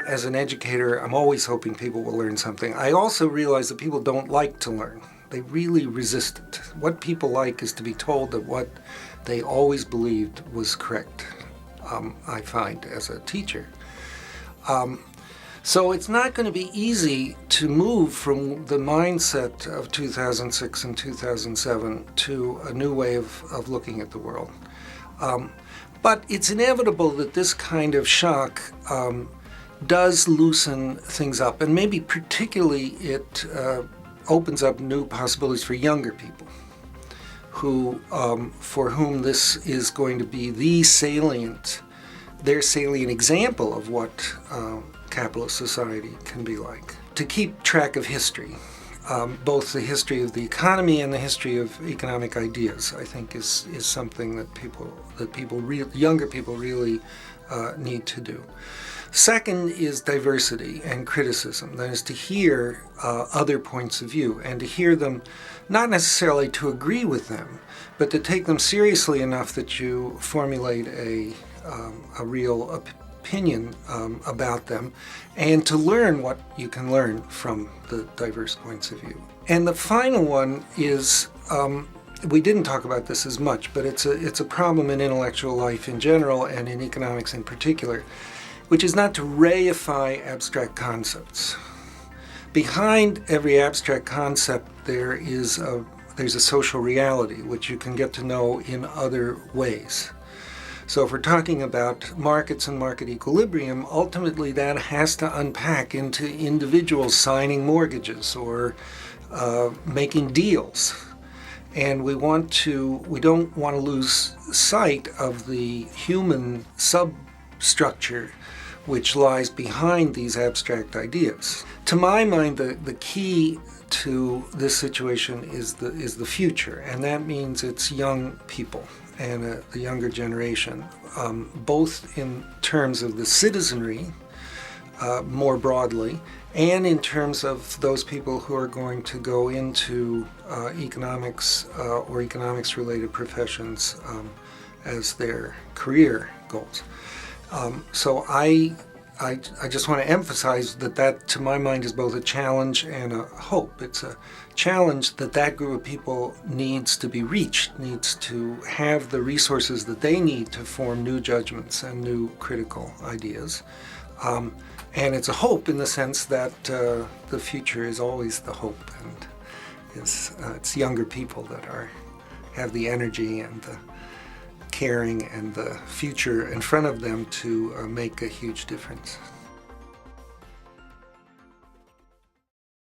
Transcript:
as an educator, I'm always hoping people will learn something. I also realize that people don't like to learn. They really resist it. What people like is to be told that what they always believed was correct, I find, as a teacher. So it's not going to be easy to move from the mindset of 2006 and 2007 to a new way of looking at the world. But it's inevitable that this kind of shock does loosen things up, and maybe particularly it opens up new possibilities for younger people who, for whom this is going to be their salient example of what capitalist society can be like. To keep track of history, both the history of the economy and the history of economic ideas, I think is something that younger people really need to do. Second is diversity and criticism. That is to hear other points of view and to hear them, not necessarily to agree with them, but to take them seriously enough that you formulate a real opinion about them, and to learn what you can learn from the diverse points of view. And the final one is, we didn't talk about this as much, but it's a problem in intellectual life in general and in economics in particular, which is not to reify abstract concepts. Behind every abstract concept there's a social reality which you can get to know in other ways. So if we're talking about markets and market equilibrium, ultimately that has to unpack into individuals signing mortgages or making deals. And we don't want to lose sight of the human substructure which lies behind these abstract ideas. To my mind, the key to this situation is the future, and that means it's young people and the younger generation, both in terms of the citizenry more broadly, and in terms of those people who are going to go into economics or economics-related professions as their career goals. So I just want to emphasize that to my mind is both a challenge and a hope. It's a challenge that group of people needs to be reached, needs to have the resources that they need to form new judgments and new critical ideas. And it's a hope in the sense that the future is always the hope, and it's younger people that have the energy and the caring and the future in front of them to make a huge difference.